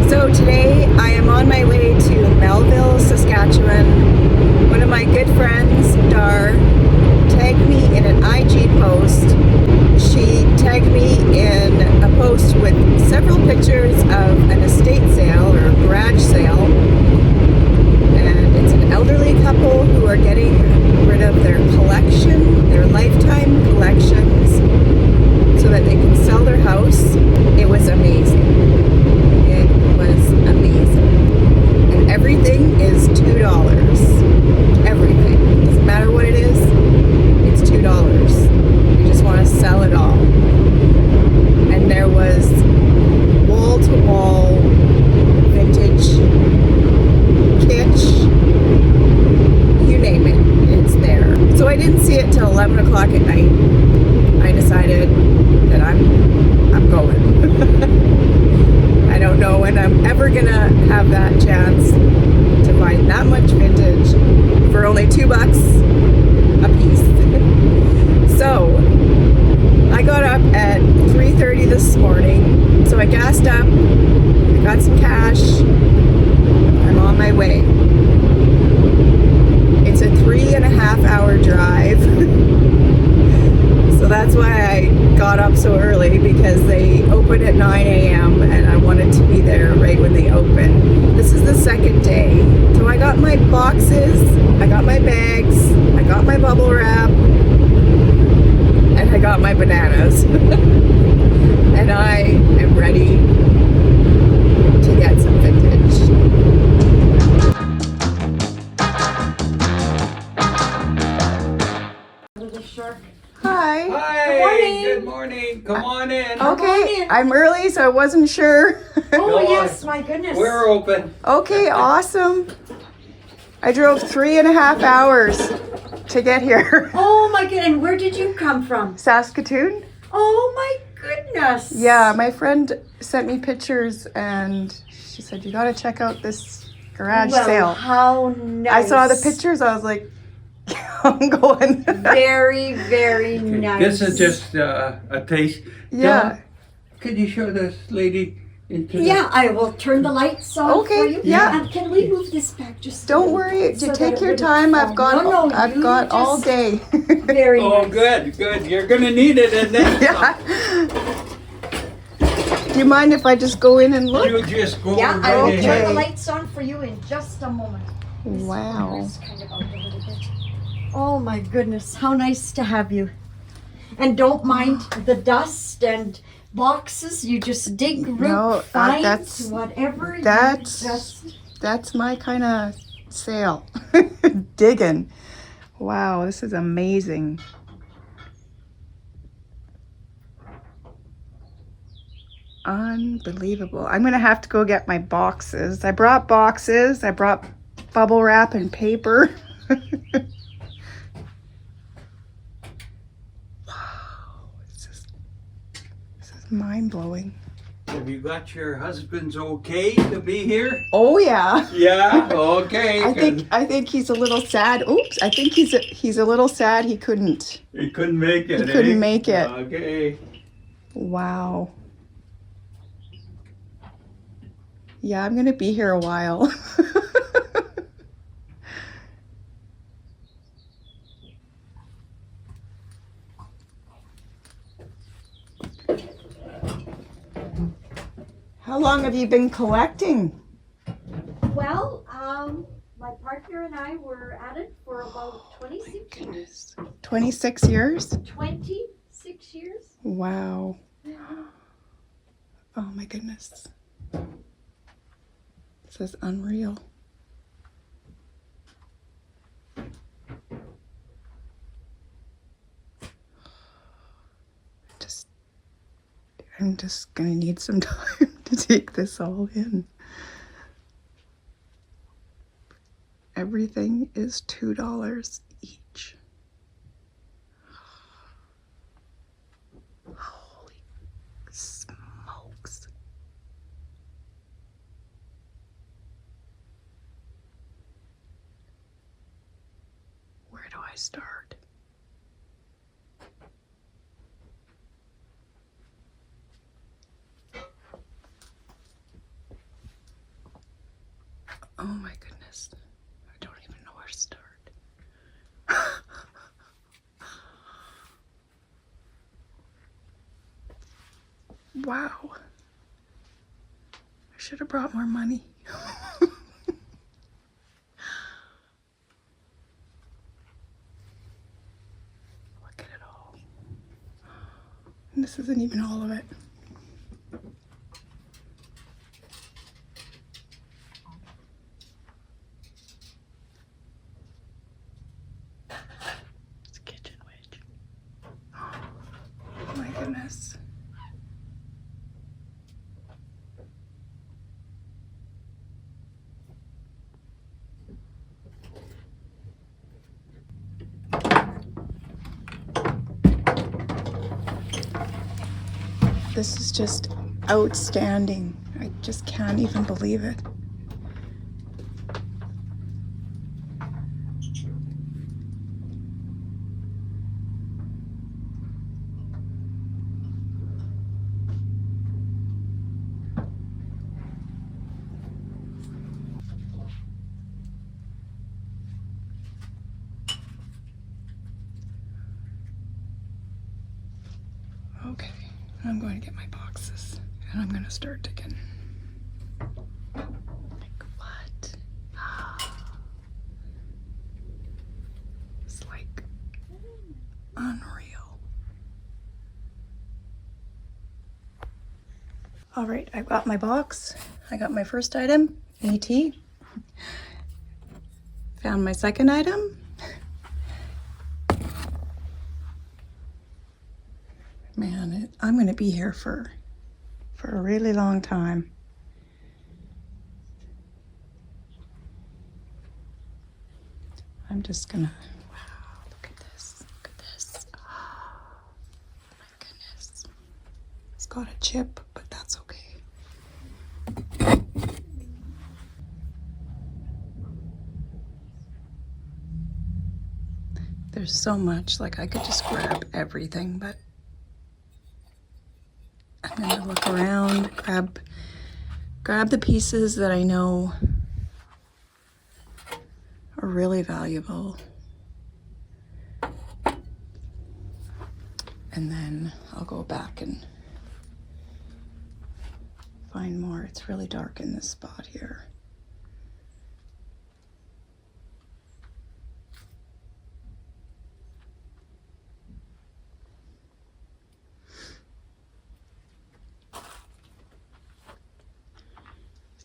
So today I am on my way to Melville, Saskatchewan. One of my good friends, Dar, tagged me in an IG post. She tagged me in a post with several pictures of an estate sale or a garage sale. And it's an elderly couple who are getting rid of their collection, their lifetime collections, so that they can sell their house. It was amazing. It was amazing. And everything is $2. Everything. Doesn't matter what it is, it's $2. You just want to sell it all. And there was wall-to-wall vintage, kitsch, you name it, it's there. So I didn't see it till 11 o'clock at night. I decided that I'm going. I don't know when I'm ever gonna have that chance to find that much vintage for only $2 a piece. So I got up at 3:30 this morning. So I gassed up, I got some cash, I'm on my way. It's a 3.5 hour drive. So that's why I got up so early, because they open at 9 a.m. and I wanted to be there right when they open. This is the second day. So I got my boxes, I got my bags, I got my bubble wrap, and I got my bananas. And I am ready to get some vintage. Hi. Hi. Good morning. Come on in. Okay, I'm early, so I wasn't sure. Oh, yes, my goodness. We're open. Okay, awesome. I drove 3.5 hours to get here. Oh, my goodness. And where did you come from? Saskatoon? Oh, my goodness. Yeah, my friend sent me pictures and she said, you gotta check out this garage sale. How nice. I saw the pictures, I was like, I'm going. Very, very nice. This is just a taste. Yeah. Dawn, could you show this lady into Yeah, I will turn the lights on Okay, for you. yeah. And can we move this back just a Don't little worry, so you that take it your wouldn't time. fall? I've got I've I've got all day. Very Oh, nice. good. You're gonna need it, and then Yeah. Do you mind if I just go in and look? you just go Yeah, I right will in. turn the Okay. lights on for you in just a moment. This Wow. corner is kind of out a little bit. Oh my goodness, how nice to have you. And don't mind the dust and boxes. You just dig, root, No, find that's- whatever you that's- just... That's my kind of sale. Digging. Wow, this is amazing. Unbelievable. I'm going to have to go get my boxes. I brought boxes. I brought bubble wrap and paper. Wow. This is mind-blowing. Have you got your husband's okay to be here? Oh, yeah. Yeah. Okay. I think he's a little sad. Oops, I think he's a little sad he couldn't. He couldn't make it. He couldn't make it. Okay. Wow. Yeah, I'm gonna be here a while. How long have you been collecting? Well, my partner and I were at it for about 26 years. 26 years? 26 years? Wow. Oh my goodness. This is unreal. I'm just gonna need some time to take this all in. Everything is $2 each. Holy smokes. Where do I start? Oh my goodness. I don't even know where to start. Wow. I should have brought more money. Look at it all. And this isn't even all of it. It's a kitchen witch. Oh my goodness. This is just outstanding. I just can't even believe it. Okay, I'm going to get my boxes and I'm going to start digging. Like what? It's like unreal. All right, I've got my box. I got my first item, AT. Found my second item. Man, I'm going to be here for a really long time. I'm just gonna, wow, look at this, look at this. Oh my goodness. It's got a chip, but that's okay. There's so much, like I could just grab everything, but I'm gonna look around, grab the pieces that I know are really valuable. And then I'll go back and find more. It's really dark in this spot here.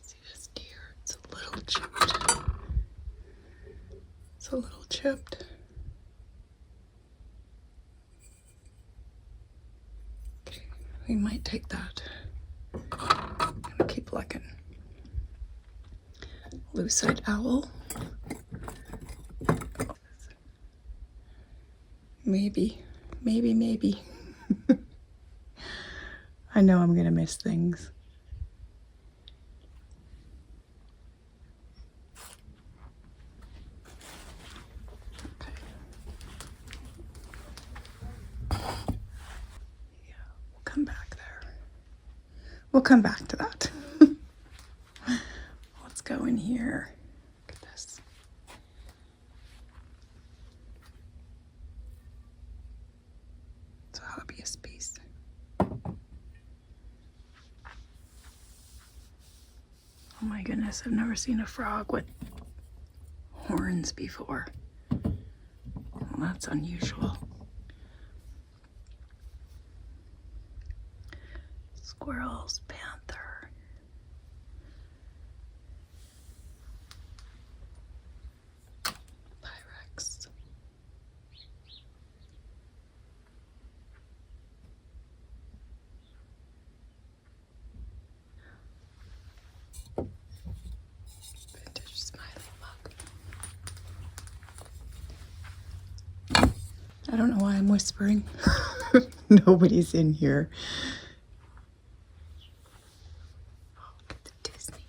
See this deer? It's a little chipped. It's a little chipped. Okay, we might take that. I'm gonna keep looking. Lucite owl. Maybe. I know I'm gonna miss things. Okay. Yeah, we'll come back there. We'll come back to that. Let's go in here. Look at this. It's a hobbyist piece. Oh my goodness, I've never seen a frog with horns before. Well, that's unusual. Squirrels, panther. Pyrex. Vintage smiley mug. I don't know why I'm whispering. Nobody's in here. Oh, look at the Disney.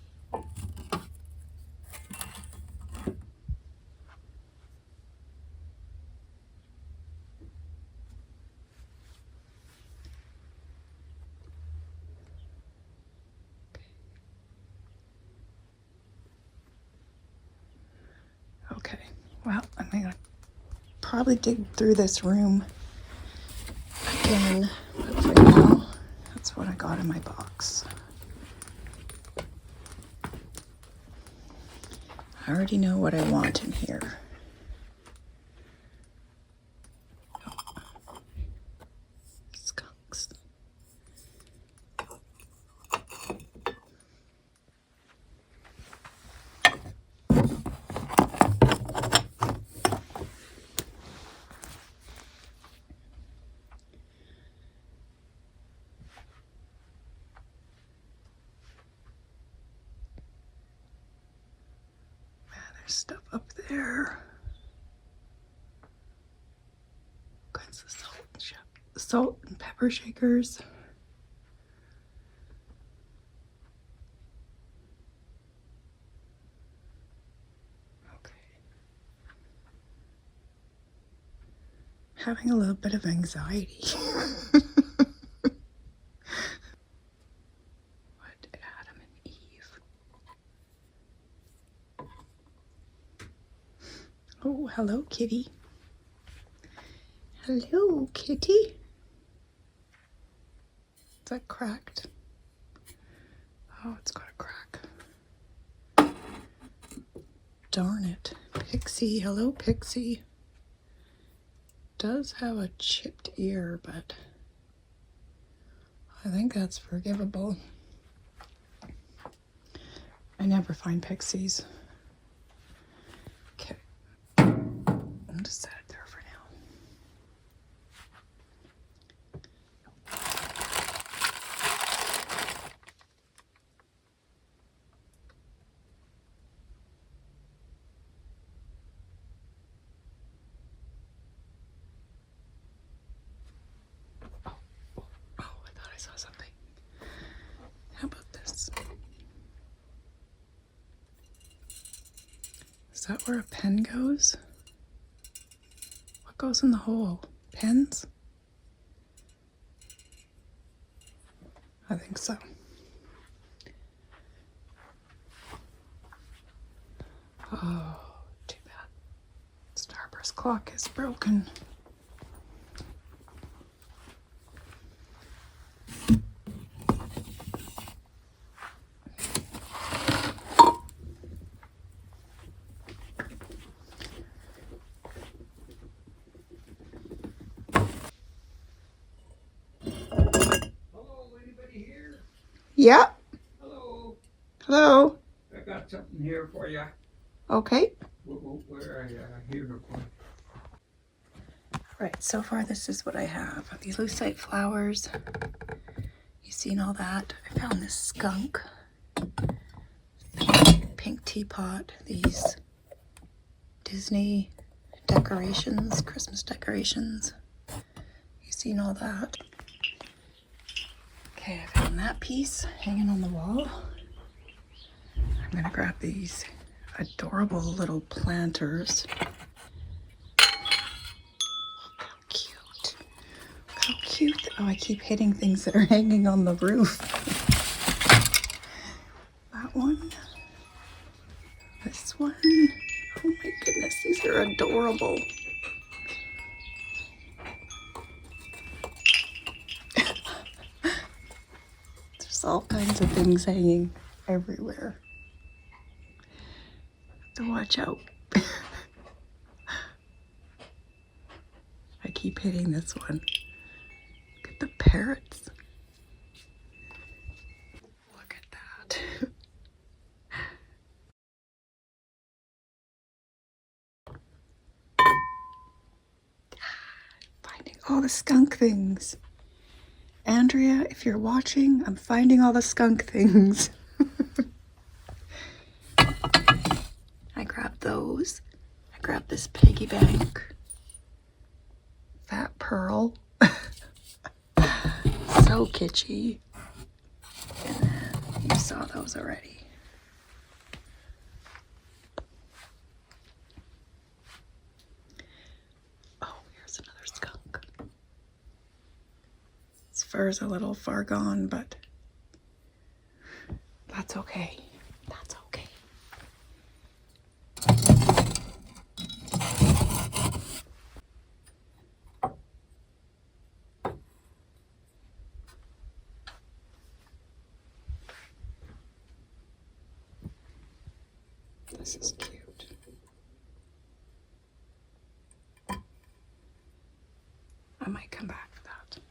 Well, I'm gonna probably dig through this room again, but for now, that's what I got in my box. I already know what I want in here. Skunks. There's stuff up there. All kinds of salt and pepper shakers. Okay. Having a little bit of anxiety. What Adam and Eve? Oh, hello, kitty. Hello, kitty. Is that cracked? Oh, it's got a crack. Darn it. Pixie. Hello, Pixie. Does have a chipped ear, but I think that's forgivable. I never find pixies. Okay. I'll just set it there for now. Oh, I thought I saw something. How about this? Is that where a pen goes? What goes in the hole? Pens? I think so. Oh, too bad. Starburst clock is broken. Yeah. Hello. Hello. I got something here for you. Okay. Where are you? Here. Right, so far this is what I have. These lucite flowers. You seen all that? I found this skunk. Pink teapot. These Disney decorations, Christmas decorations. You seen all that? Okay, I found that piece hanging on the wall. I'm gonna grab these adorable little planters. How cute. How cute. Oh, I keep hitting things that are hanging on the roof. That one. This one. Oh my goodness, these are adorable. There's all kinds of things hanging everywhere. Have to watch out. I keep hitting this one. Look at the parrots. Look at that. Finding all the skunk things. Andrea, if you're watching, I'm finding all the skunk things. I grabbed those. I grabbed this piggy bank. Fat pearl. So kitschy. And then you saw those already. Oh, here's another skunk. His fur's a little far gone, but that's okay. That's okay. This is cute. I might come back for that. I'm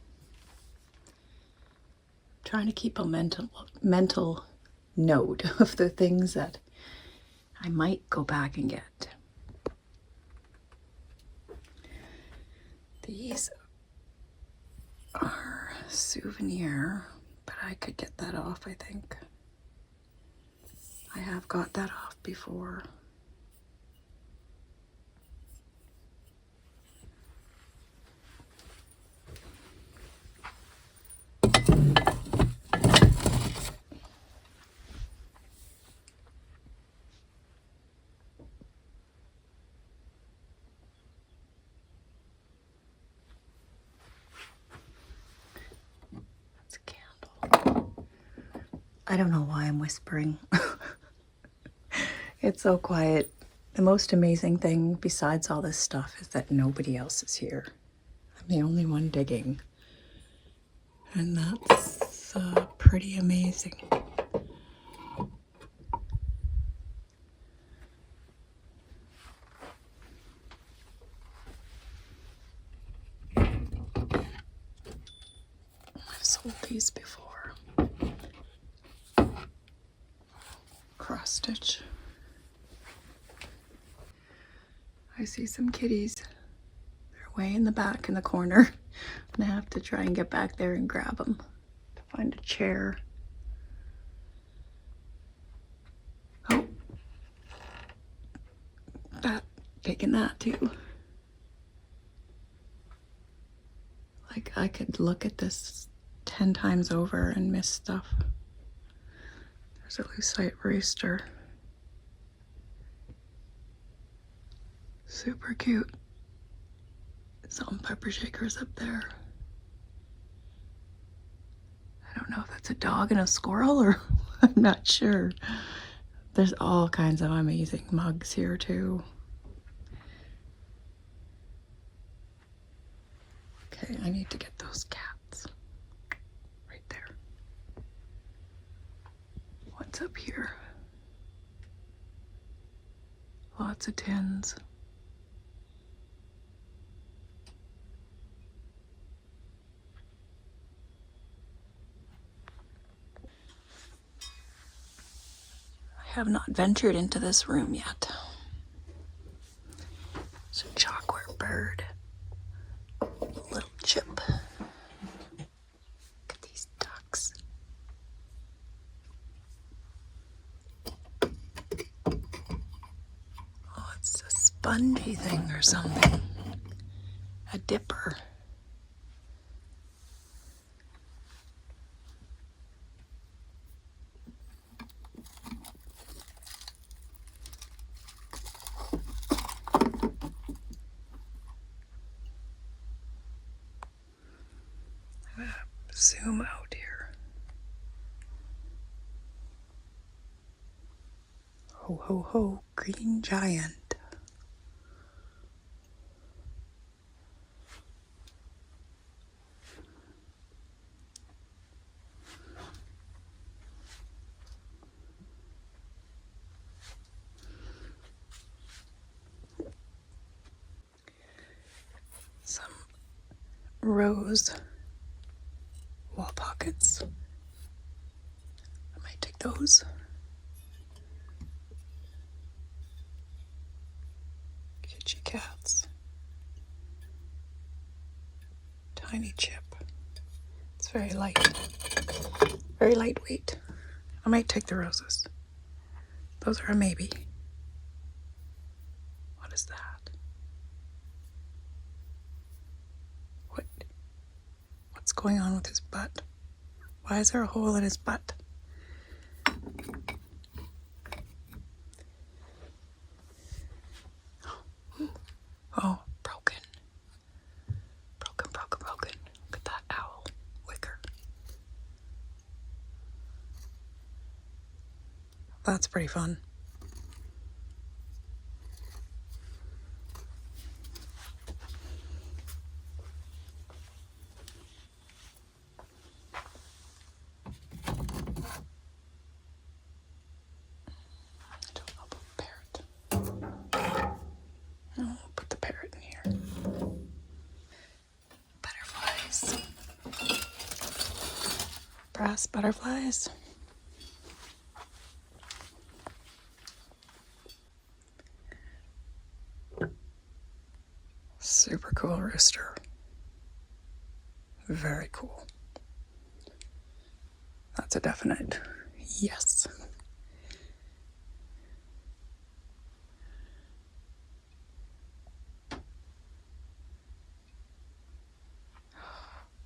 trying to keep a mental note of the things that I might go back and get. These are souvenir, but I could get that off, I think. I have got that off before. It's a candle. I don't know why I'm whispering. It's so quiet. The most amazing thing besides all this stuff is that nobody else is here. I'm the only one digging. And that's pretty amazing. I've sold these before. Cross stitch. I see some kitties. They're way in the back in the corner. I'm gonna have to try and get back there and grab them to find a chair. Oh, that, taking that too. Like I could look at this 10 times over and miss stuff. There's a lucite rooster. Super cute. Salt and pepper shakers up there. I don't know if that's a dog and a squirrel or I'm not sure. There's all kinds of amazing mugs here too. Okay, I need to get those cats. Right there. What's up here? Lots of tins. I have not ventured into this room yet. It's a chalkwork bird. Little chip. Look at these ducks. Oh, it's a spongy thing or something. A dipper. Zoom out here. Ho, ho, ho, green giant. Some rose wall pockets. I might take those. Kitschy cats. Tiny chip. It's very light. Very lightweight. I might take the roses. Those are a maybe. What is that? What's going on with his butt? Why is there a hole in his butt? Oh, broken. Broken, broken, broken. Look at that owl wicker. That's pretty fun. I don't know about parrots. brass butterflies. Super cool rooster. Very cool. That's a definite yes. Oh,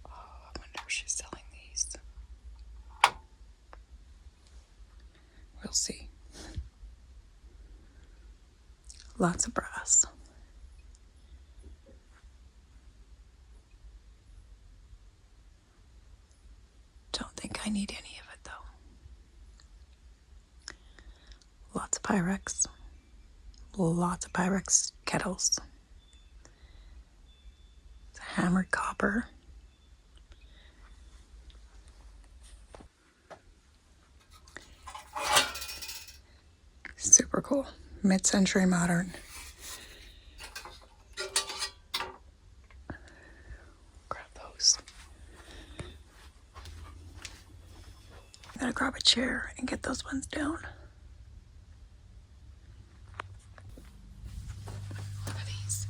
I wonder if she's selling these. We'll see. Lots of brass. Don't think I need any of it though. Lots of Pyrex. Lots of Pyrex kettles. It's hammered copper. Super cool. Mid-century modern. Grab those. I'm gonna grab a chair and get those ones down. Look at these.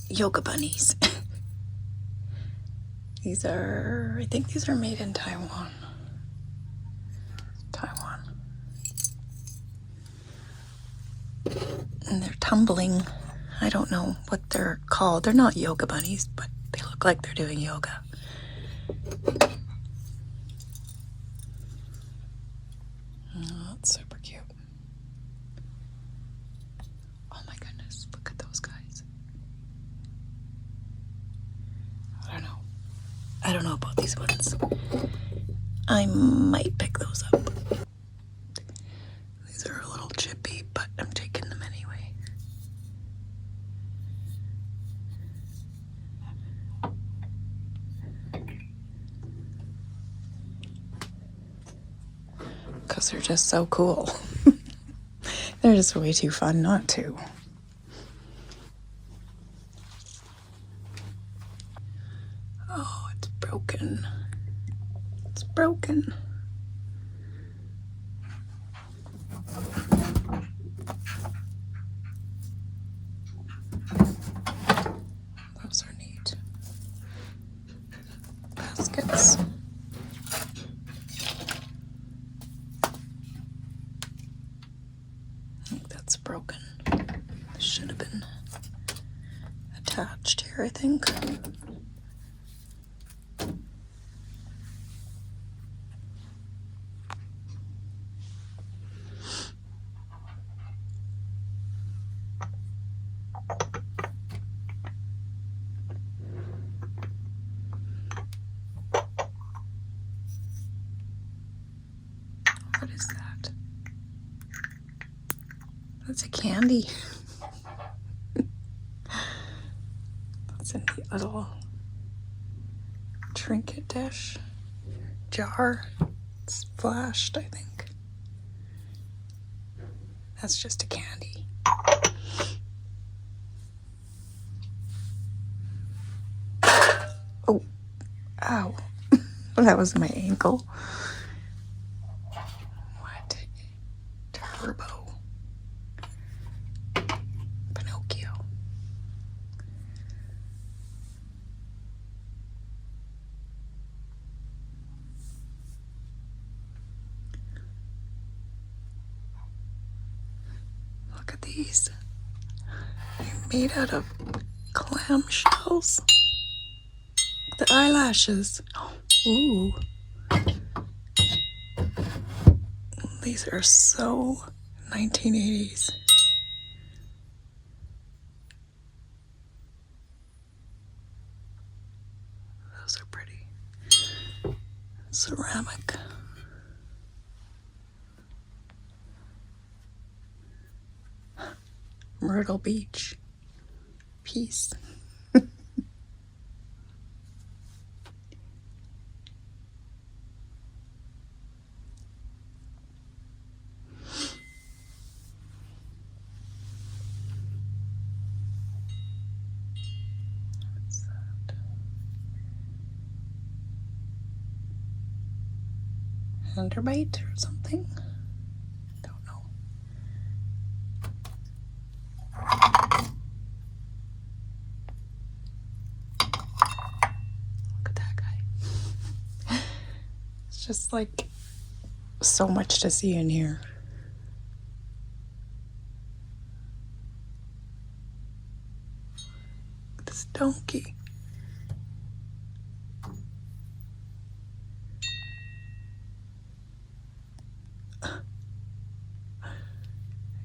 Yoga bunnies. These are, I think these are made in Taiwan. And they're tumbling. I don't know what they're called. They're not yoga bunnies, but they look like they're doing yoga. Oh, that's super cute. Oh my goodness, look at those guys. I don't know about these ones. I might pick those up. These are a little chippy, but I'm taking them anyway. Because they're just so cool. They're just way too fun not to. Oh, it's broken. It's broken. Those are neat. Baskets. I think that's broken. This should have been attached here, I think. What is that? That's a candy. That's a neat little trinket dish. Jar. It's flashed, I think. That's just a candy. Oh, ow. That was my ankle. What? Turbo. Pinocchio. Look at these. They're made out of clam shells. The eyelashes. Ooh. These are so 1980s. Those are pretty. Ceramic. Myrtle Beach. Peace. Andermite or something. Don't know. Look at that guy. It's just like so much to see in here. Look at this donkey.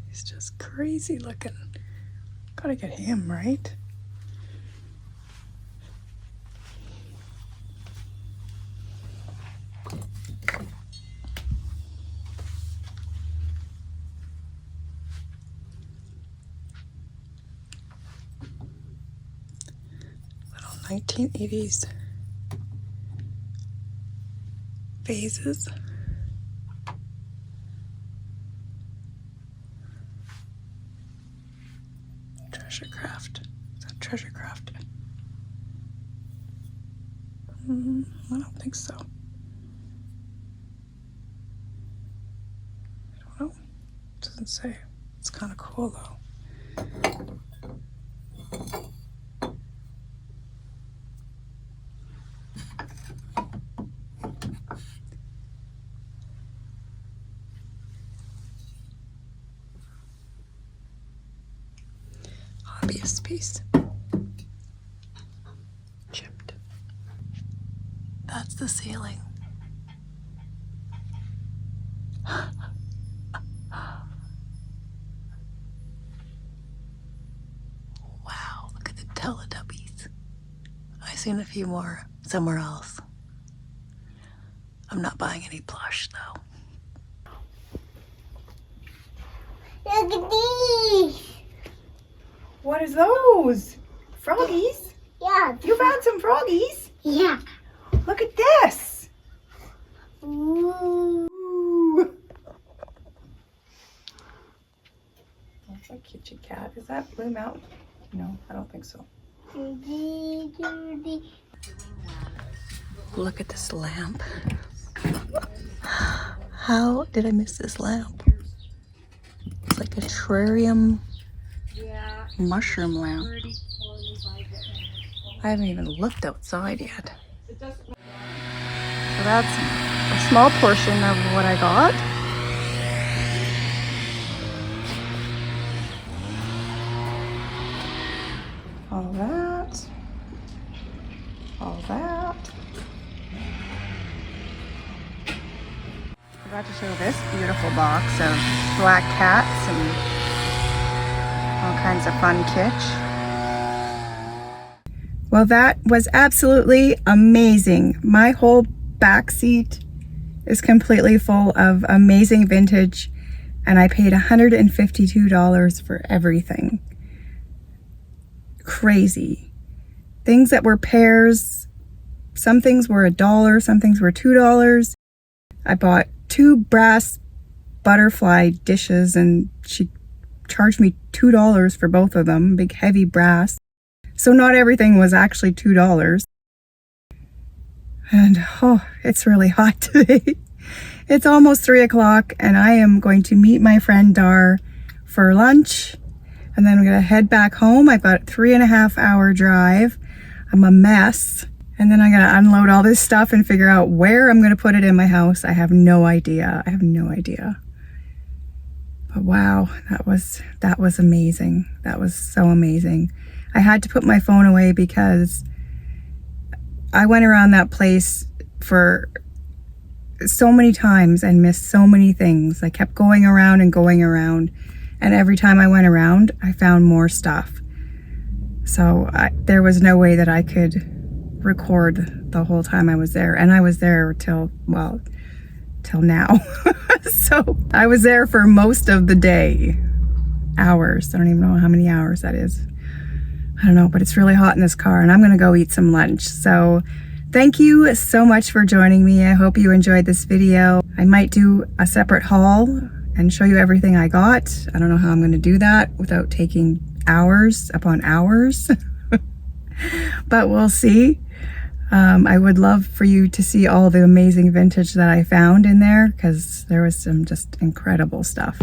He's just crazy looking. Gotta get him, right? Little 1980s vases. Treasure craft. Is that treasure craft? I don't think so. I don't know. It doesn't say. It's kind of cool though. Hobbyist piece. Chipped. That's the ceiling. Wow, look at the Teletubbies. I've seen a few more somewhere else. I'm not buying any plush though. Look at these. What is those? Froggies? Yeah. You found some froggies? Yeah. Look at this. Ooh. Ooh. That's a kitchen cat. Is that Blue Mountain? No, I don't think so. Look at this lamp. How did I miss this lamp? It's like a terrarium mushroom lamp. I haven't even looked outside yet. So that's a small portion of what I got. All that. All that. I forgot to show this beautiful box of black cats and all kinds of fun kitsch. Well, that was absolutely amazing. My whole back seat is completely full of amazing vintage, and I paid $152 for everything. Crazy. Things that were pairs, some things were $1, some things were $2. I bought 2 brass butterfly dishes, and she charged me $2 for both of them, big heavy brass. So not everything was actually $2. And oh, it's really hot today. It's almost 3 o'clock, and I am going to meet my friend Dar for lunch, and then I'm gonna head back home. I've got a 3.5-hour drive. I'm a mess. And then I gotta unload all this stuff and figure out where I'm gonna put it in my house. I have no idea. I have no idea. But wow, that was amazing. That was so amazing. I had to put my phone away because I went around that place for so many times and missed so many things. I kept going around and going around, and every time I went around, I found more stuff. So there was no way that I could record the whole time I was there, and I was there till now. So I was there for most of the day. Hours. I don't even know how many hours that is. I don't know, but it's really hot in this car, and I'm gonna go eat some lunch. So thank you so much for joining me. I hope you enjoyed this video. I might do a separate haul and show you everything I got. I don't know how I'm gonna do that without taking hours upon hours, but we'll see. I would love for you to see all the amazing vintage that I found in there, because there was some just incredible stuff.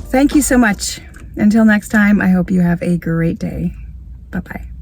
Thank you so much. Until next time, I hope you have a great day. Bye-bye.